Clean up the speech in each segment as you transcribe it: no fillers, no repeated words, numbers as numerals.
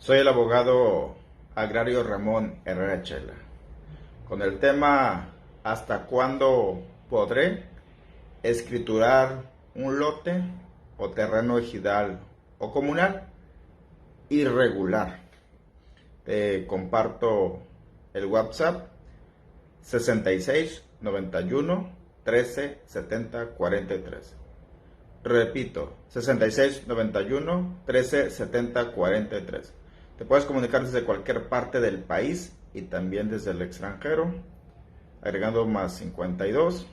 Soy el abogado agrario Ramón Herrera Chela, con el tema ¿hasta cuándo podré escriturar un lote o terreno ejidal o comunal irregular? Te comparto el WhatsApp 66 91 13 70 43. Repito, 66 91 13 70 43. Te puedes comunicar desde cualquier parte del país y también desde el extranjero, agregando más 52.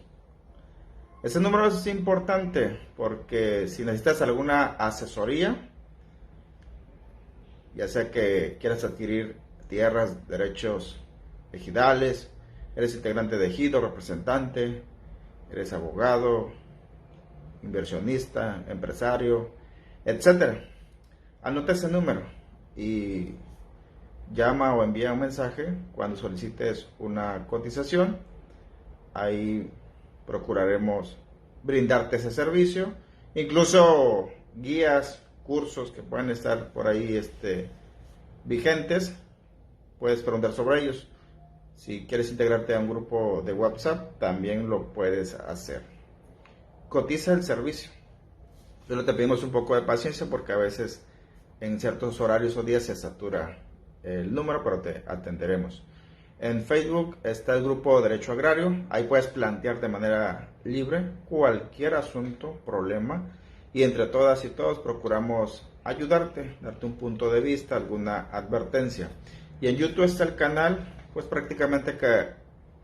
Ese número es importante porque si necesitas alguna asesoría, ya sea que quieras adquirir tierras, derechos ejidales, eres integrante de ejido, representante, eres abogado, inversionista, empresario, etcétera, anota ese número y llama o envía un mensaje cuando solicites una cotización. Ahí procuraremos brindarte ese servicio, incluso guías, cursos que pueden estar por ahí vigentes, puedes preguntar sobre ellos. Si quieres integrarte a un grupo de WhatsApp, también lo puedes hacer. Cotiza el servicio. Solo te pedimos un poco de paciencia porque a veces en ciertos horarios o días se satura el número, pero te atenderemos. En Facebook está el grupo Derecho Agrario. Ahí puedes plantear de manera libre cualquier asunto, problema, y entre todas y todos procuramos ayudarte, darte un punto de vista, alguna advertencia. Y en YouTube está el canal, pues prácticamente que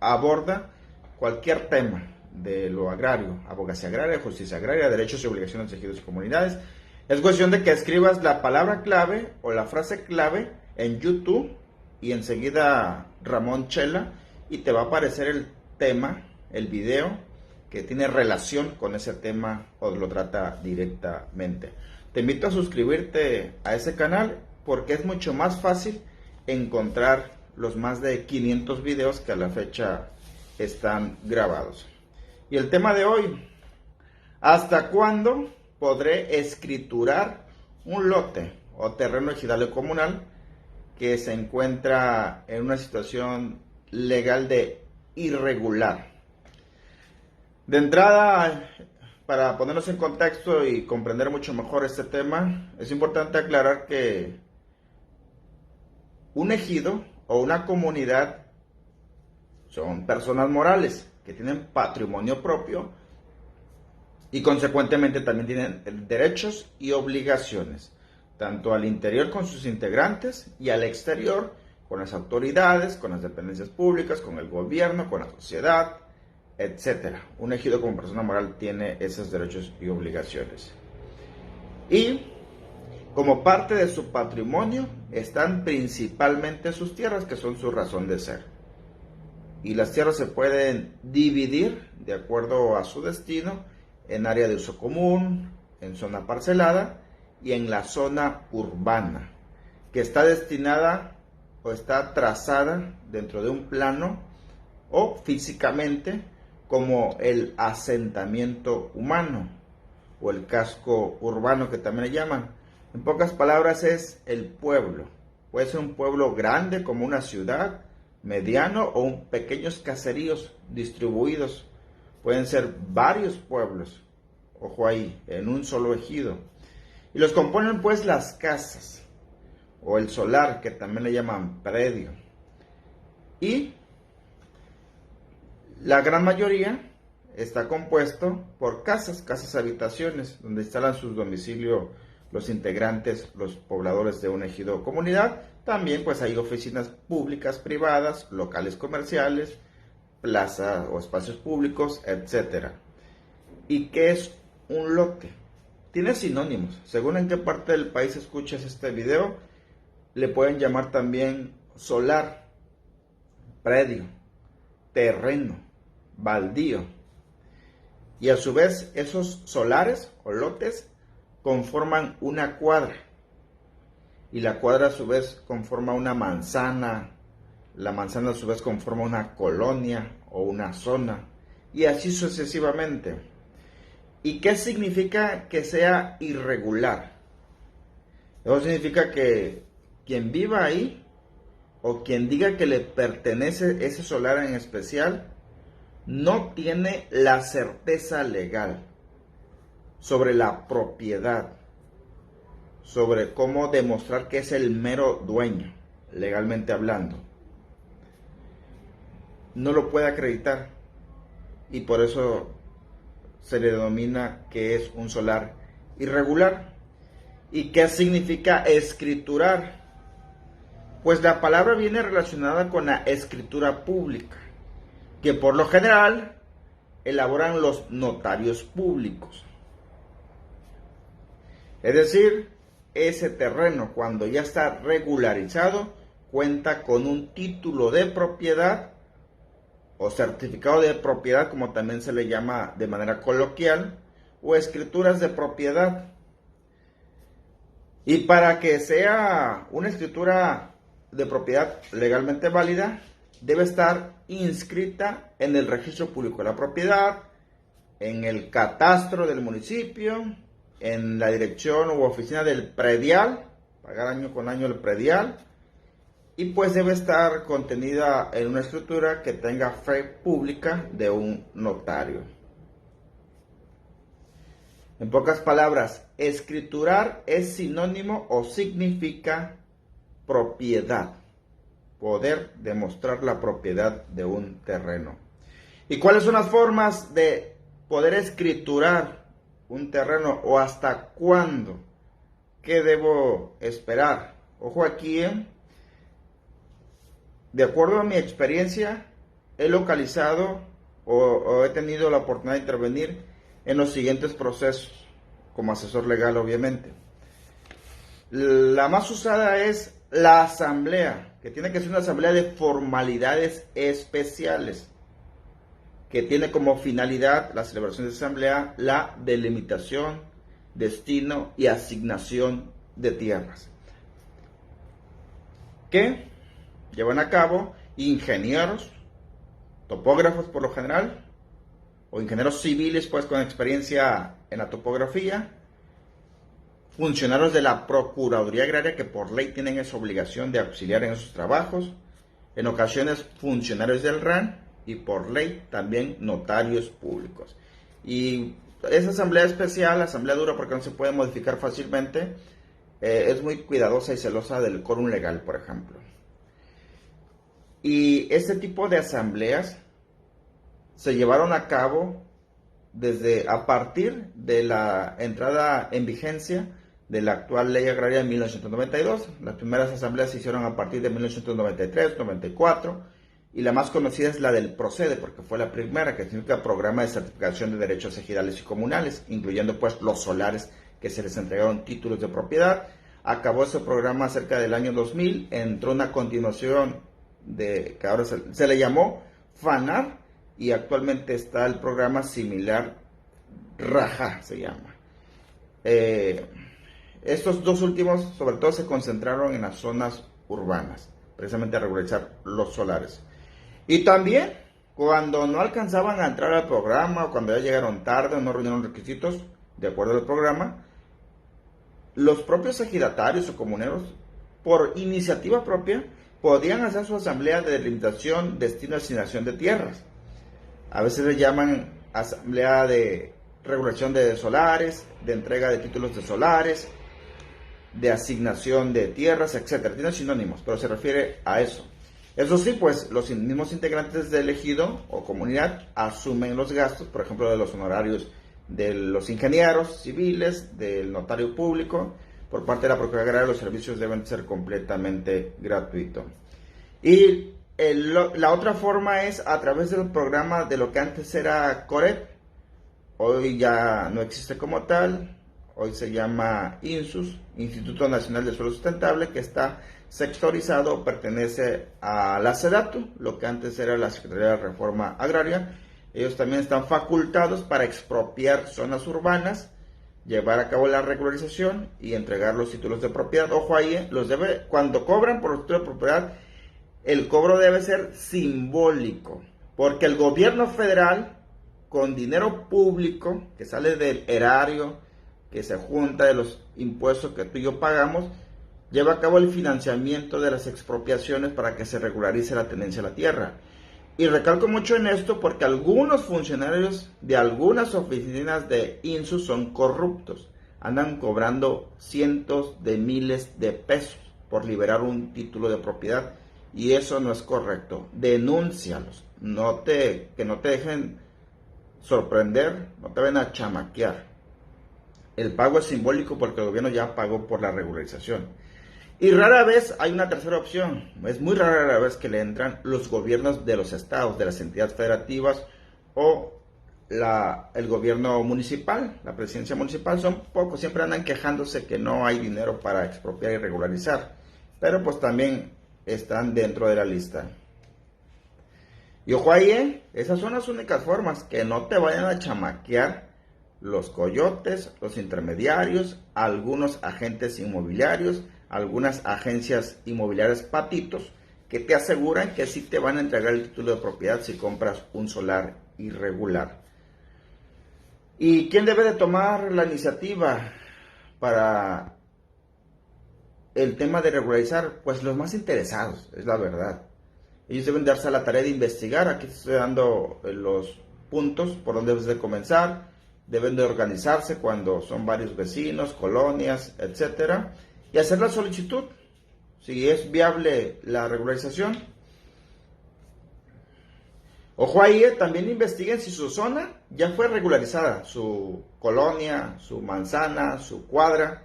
aborda cualquier tema de lo agrario, abogacía agraria, justicia agraria, derechos y obligaciones de ejidos y comunidades. Es cuestión de que escribas la palabra clave o la frase clave en YouTube y enseguida Ramón Chela y te va a aparecer el tema, el video que tiene relación con ese tema o lo trata directamente. Te invito a suscribirte a ese canal porque es mucho más fácil encontrar los más de 500 videos que a la fecha están grabados. Y el tema de hoy, ¿hasta cuándo podré escriturar un lote o terreno ejidal o comunal que se encuentra en una situación legal de irregular? De entrada, para ponernos en contexto y comprender mucho mejor este tema, es importante aclarar que un ejido o una comunidad son personas morales que tienen patrimonio propio y consecuentemente también tienen derechos y obligaciones, tanto al interior con sus integrantes y al exterior con las autoridades, con las dependencias públicas, con el gobierno, con la sociedad, etcétera. Un ejido como persona moral tiene esos derechos y obligaciones. Y como parte de su patrimonio están principalmente sus tierras, que son su razón de ser. Y las tierras se pueden dividir de acuerdo a su destino en área de uso común, en zona parcelada y en la zona urbana, que está destinada o está trazada dentro de un plano o físicamente como el asentamiento humano o el casco urbano, que también le llaman. En pocas palabras es el pueblo. Puede ser un pueblo grande como una ciudad, mediano o pequeños caseríos distribuidos. Pueden ser varios pueblos, ojo ahí, en un solo ejido. Y los componen pues las casas o el solar, que también le llaman predio. Y la gran mayoría está compuesto por casas habitaciones, donde instalan su domicilio los integrantes, los pobladores de un ejido o comunidad. También pues hay oficinas públicas, privadas, locales comerciales, plazas o espacios públicos, etc. ¿Y qué es un lote? Tiene sinónimos. Según en qué parte del país escuches este video, le pueden llamar también solar, predio, terreno, baldío. Y a su vez esos solares o lotes conforman una cuadra. Y la cuadra a su vez conforma una manzana. La manzana a su vez conforma una colonia o una zona. Y así sucesivamente. ¿Y qué significa que sea irregular? Eso significa que quien viva ahí o quien diga que le pertenece ese solar en especial no tiene la certeza legal sobre la propiedad, sobre cómo demostrar que es el mero dueño, legalmente hablando. No lo puede acreditar y por eso se le denomina que es un solar irregular. ¿Y qué significa escriturar? Pues la palabra viene relacionada con la escritura pública, que por lo general elaboran los notarios públicos. Es decir, ese terreno, cuando ya está regularizado, cuenta con un título de propiedad o certificado de propiedad, como también se le llama de manera coloquial, o escrituras de propiedad. Y para que sea una escritura de propiedad legalmente válida, debe estar inscrita en el registro público de la propiedad, en el catastro del municipio, en la dirección u oficina del predial, pagar año con año el predial, y pues debe estar contenida en una escritura que tenga fe pública de un notario. En pocas palabras, escriturar es sinónimo o significa propiedad, poder demostrar la propiedad de un terreno. ¿Y cuáles son las formas de poder escriturar un terreno o hasta cuándo? ¿Qué debo esperar? Ojo aquí, de acuerdo a mi experiencia, he localizado o he tenido la oportunidad de intervenir en los siguientes procesos, como asesor legal obviamente. La más usada es la asamblea, que tiene que ser una asamblea de formalidades especiales, que tiene como finalidad la celebración de asamblea la delimitación, destino y asignación de tierras, que llevan a cabo ingenieros, topógrafos por lo general, o ingenieros civiles pues con experiencia en la topografía, funcionarios de la Procuraduría Agraria que por ley tienen esa obligación de auxiliar en esos trabajos, en ocasiones funcionarios del RAN y por ley también notarios públicos. Y esa asamblea especial, asamblea dura porque no se puede modificar fácilmente, es muy cuidadosa y celosa del quórum legal, por ejemplo. Y este tipo de asambleas se llevaron a cabo a partir de la entrada en vigencia de la actual Ley Agraria de 1992. Las primeras asambleas se hicieron a partir de 1993, 94, y la más conocida es la del PROCEDE, porque fue la primera, que significa Programa de Certificación de Derechos Ejidales y Comunales, incluyendo pues los solares que se les entregaron títulos de propiedad. Acabó ese programa cerca del año 2000, entró una continuación que ahora se le llamó FANAR, y actualmente está el programa similar, RAJA se llama. Estos dos últimos sobre todo se concentraron en las zonas urbanas, precisamente a regularizar los solares. Y también cuando no alcanzaban a entrar al programa o cuando ya llegaron tarde o no reunieron requisitos de acuerdo al programa, los propios ejidatarios o comuneros, por iniciativa propia, podían hacer su asamblea de delimitación, destino y asignación de tierras. A veces le llaman asamblea de regulación de solares, de entrega de títulos de solares, de asignación de tierras, etc. Tiene sinónimos, pero se refiere a eso. Eso sí, pues los mismos integrantes del ejido o comunidad asumen los gastos, por ejemplo, de los honorarios de los ingenieros civiles, del notario público. Por parte de la Procuraduría Agraria, los servicios deben ser completamente gratuitos. Y la otra forma es a través del programa de lo que antes era COREP, hoy ya no existe como tal, hoy se llama INSUS, Instituto Nacional de Suelo Sustentable, que está sectorizado, pertenece a la SEDATU, lo que antes era la Secretaría de Reforma Agraria. Ellos también están facultados para expropiar zonas urbanas, llevar a cabo la regularización y entregar los títulos de propiedad. Ojo ahí, cuando cobran por los títulos de propiedad, el cobro debe ser simbólico, porque el gobierno federal, con dinero público que sale del erario, que se junta de los impuestos que tú y yo pagamos, lleva a cabo el financiamiento de las expropiaciones para que se regularice la tenencia de la tierra. Y recalco mucho en esto porque algunos funcionarios de algunas oficinas de INSU son corruptos. Andan cobrando cientos de miles de pesos por liberar un título de propiedad. Y eso no es correcto. Denúncialos. Que no te dejen sorprender, no te ven a chamaquear. El pago es simbólico porque el gobierno ya pagó por la regularización. Y rara vez hay una tercera opción. Es muy rara la vez que le entran los gobiernos de los estados, de las entidades federativas o el gobierno municipal, la presidencia municipal. Son pocos, siempre andan quejándose que no hay dinero para expropiar y regularizar. Pero pues también están dentro de la lista. Y ojo ahí, esas son las únicas formas, que no te vayan a chamaquear los coyotes, los intermediarios, algunos agentes inmobiliarios, algunas agencias inmobiliarias patitos, que te aseguran que sí te van a entregar el título de propiedad si compras un solar irregular. ¿Y quién debe de tomar la iniciativa para el tema de regularizar? Pues los más interesados, es la verdad. Ellos deben darse a la tarea de investigar. Aquí estoy dando los puntos por donde debes de comenzar. Deben de organizarse cuando son varios vecinos, colonias, etcétera, y hacer la solicitud si es viable la regularización. Ojo ahí, también investiguen si su zona ya fue regularizada, su colonia, su manzana, su cuadra,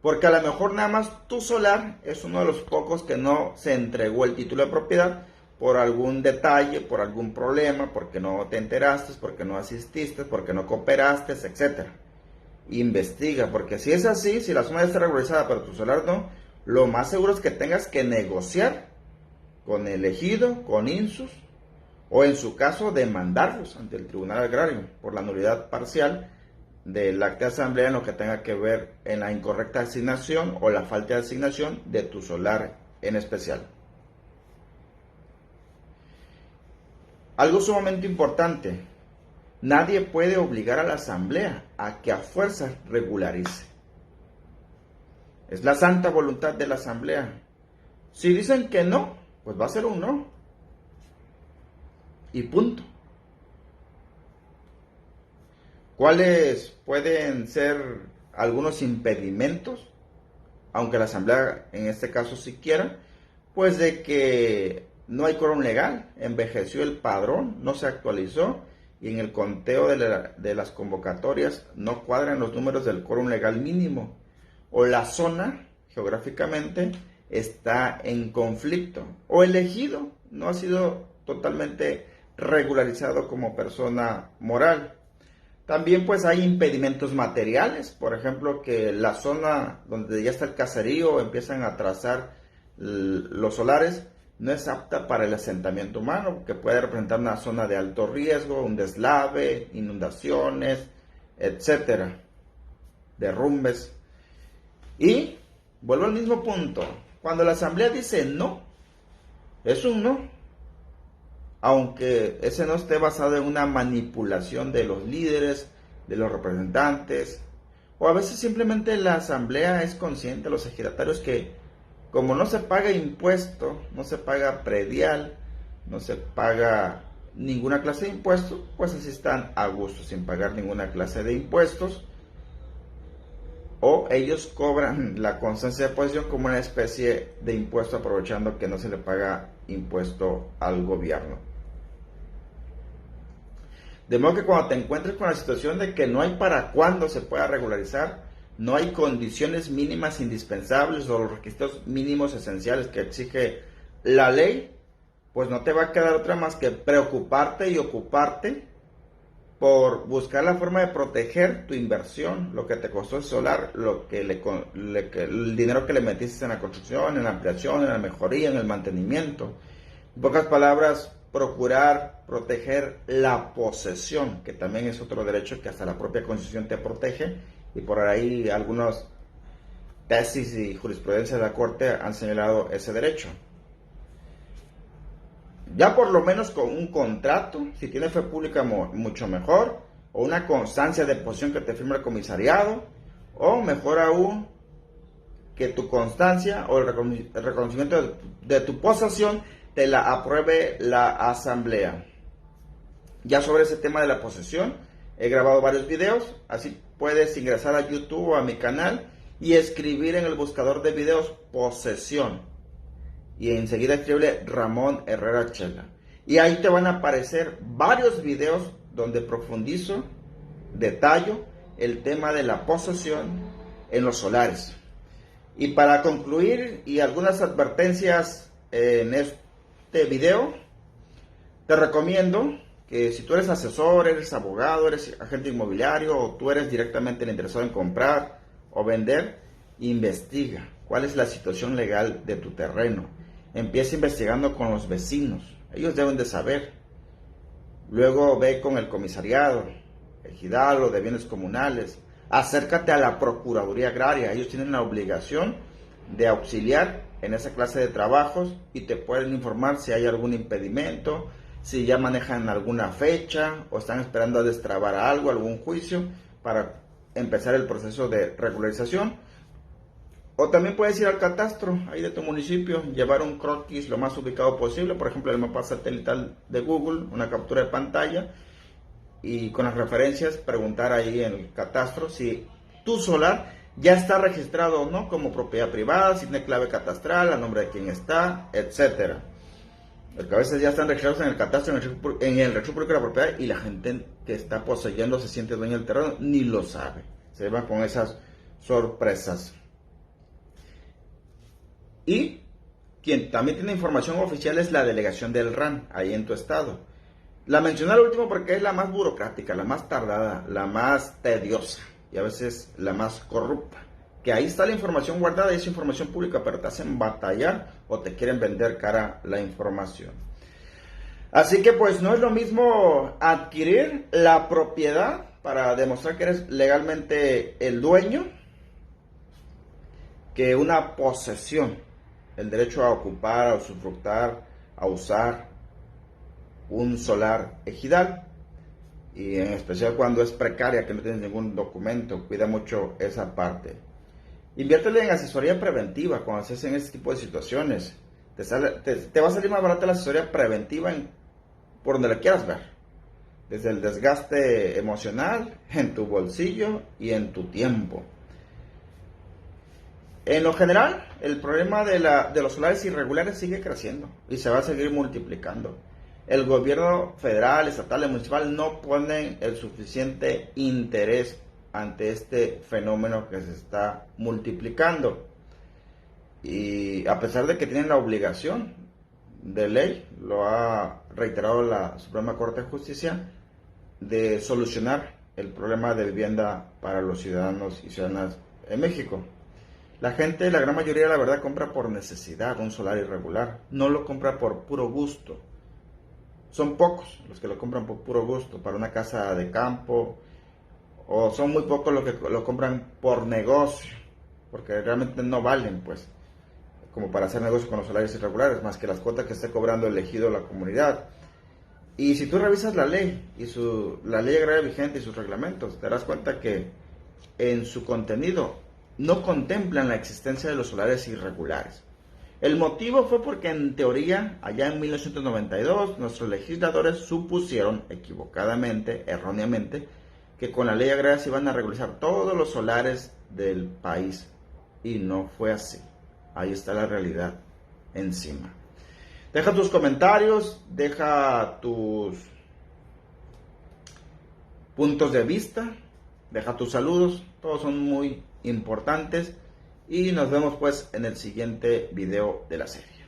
porque a lo mejor nada más tu solar es uno de los pocos que no se entregó el título de propiedad por algún detalle, por algún problema, porque no te enteraste, porque no asististe, porque no cooperaste, etc. Investiga, porque si es así, si la zona ya está regularizada pero tu solar no, lo más seguro es que tengas que negociar con el ejido, con INSUS, o en su caso demandarlos ante el Tribunal Agrario por la nulidad parcial del acta de asamblea en lo que tenga que ver en la incorrecta asignación o la falta de asignación de tu solar en especial. Algo sumamente importante, nadie puede obligar a la asamblea a que a fuerza regularice. Es la santa voluntad de la asamblea. Si dicen que no, pues va a ser un no. Y punto. ¿Cuáles pueden ser algunos impedimentos? Aunque la asamblea en este caso sí quiera, pues de que no hay quórum legal, envejeció el padrón, no se actualizó y en el conteo de las convocatorias no cuadran los números del quórum legal mínimo, o la zona geográficamente está en conflicto, o el ejido no ha sido totalmente regularizado como persona moral. También pues hay impedimentos materiales, por ejemplo que la zona donde ya está el caserío empiezan a trazar los solares, no es apta para el asentamiento humano, que puede representar una zona de alto riesgo, un deslave, inundaciones, etcétera, derrumbes. Y vuelvo al mismo punto, cuando la asamblea dice no, es un no, aunque ese no esté basado en una manipulación de los líderes, de los representantes, o a veces simplemente la asamblea es consciente, los ejidatarios, que como no se paga impuesto, no se paga predial, no se paga ninguna clase de impuestos, pues así están a gusto, sin pagar ninguna clase de impuestos, o ellos cobran la constancia de posición como una especie de impuesto, aprovechando que no se le paga impuesto al gobierno. De modo que cuando te encuentres con la situación de que no hay para cuándo se pueda regularizar, no hay condiciones mínimas indispensables o los requisitos mínimos esenciales que exige la ley, pues no te va a quedar otra más que preocuparte y ocuparte por buscar la forma de proteger tu inversión, lo que te costó el solar, el dinero que le metiste en la construcción, en la ampliación, en la mejoría, en el mantenimiento. En pocas palabras, procurar proteger la posesión, que también es otro derecho que hasta la propia Constitución te protege, y por ahí algunas tesis y jurisprudencia de la Corte han señalado ese derecho. Ya por lo menos con un contrato, si tiene fe pública mucho mejor, o una constancia de posición que te firma el comisariado, o mejor aún, que tu constancia o el reconocimiento de tu posesión te la apruebe la asamblea. Ya sobre ese tema de la posesión he grabado varios videos, así puedes ingresar a YouTube o a mi canal y escribir en el buscador de videos posesión y enseguida escribirle Ramón Herrera Chela y ahí te van a aparecer varios videos donde profundizo, detallo el tema de la posesión en los solares. Y para concluir y algunas advertencias en este video, te recomiendo que si tú eres asesor, eres abogado, eres agente inmobiliario o tú eres directamente el interesado en comprar o vender, investiga cuál es la situación legal de tu terreno. Empieza investigando con los vecinos, ellos deben de saber. Luego ve con el comisariado, ejidal o de bienes comunales. Acércate a la Procuraduría Agraria, ellos tienen la obligación de auxiliar en esa clase de trabajos y te pueden informar si hay algún impedimento, si ya manejan alguna fecha o están esperando a destrabar algo, algún juicio para empezar el proceso de regularización. O también puedes ir al catastro ahí de tu municipio, llevar un croquis lo más ubicado posible, por ejemplo el mapa satelital de Google, una captura de pantalla y con las referencias preguntar ahí en el catastro si tu solar ya está registrado o no como propiedad privada, si tiene clave catastral, a nombre de quién está, etcétera. Porque a veces ya están registrados en el catastro, en el registro público de la propiedad y la gente que está poseyendo se siente dueña del terreno, ni lo sabe. Se va con esas sorpresas. Y quien también tiene información oficial es la delegación del RAN, ahí en tu estado. La mencioné al último porque es la más burocrática, la más tardada, la más tediosa y a veces la más corrupta. Que ahí está la información guardada y es información pública, pero te hacen batallar o te quieren vender cara la información. Así que pues no es lo mismo adquirir la propiedad para demostrar que eres legalmente el dueño que una posesión, el derecho a ocupar, a usufructar, a usar un solar ejidal. Y en especial cuando es precaria, que no tienes ningún documento, cuida mucho esa parte. Inviértele en asesoría preventiva cuando estés en este tipo de situaciones. Te va a salir más barata la asesoría preventiva por donde la quieras ver. Desde el desgaste emocional, en tu bolsillo y en tu tiempo. En lo general, el problema de los solares irregulares sigue creciendo y se va a seguir multiplicando. El gobierno federal, estatal y municipal no ponen el suficiente interés ante este fenómeno que se está multiplicando. Y a pesar de que tienen la obligación de ley, lo ha reiterado la Suprema Corte de Justicia, de solucionar el problema de vivienda para los ciudadanos y ciudadanas en México. La gente, la gran mayoría, la verdad, compra por necesidad un solar irregular, no lo compra por puro gusto. Son pocos los que lo compran por puro gusto, para una casa de campo, o son muy pocos los que lo compran por negocio, porque realmente no valen, pues, como para hacer negocio con los solares irregulares, más que las cuotas que esté cobrando el ejido la comunidad. Y si tú revisas la ley, la ley agraria vigente y sus reglamentos, te darás cuenta que en su contenido no contemplan la existencia de los solares irregulares. El motivo fue porque en teoría, allá en 1992, nuestros legisladores supusieron equivocadamente, erróneamente, que con la ley agraria se iban a regularizar todos los solares del país. Y no fue así. Ahí está la realidad encima. Deja tus comentarios, deja tus puntos de vista, deja tus saludos, todos son muy importantes. Y nos vemos pues en el siguiente video de la serie.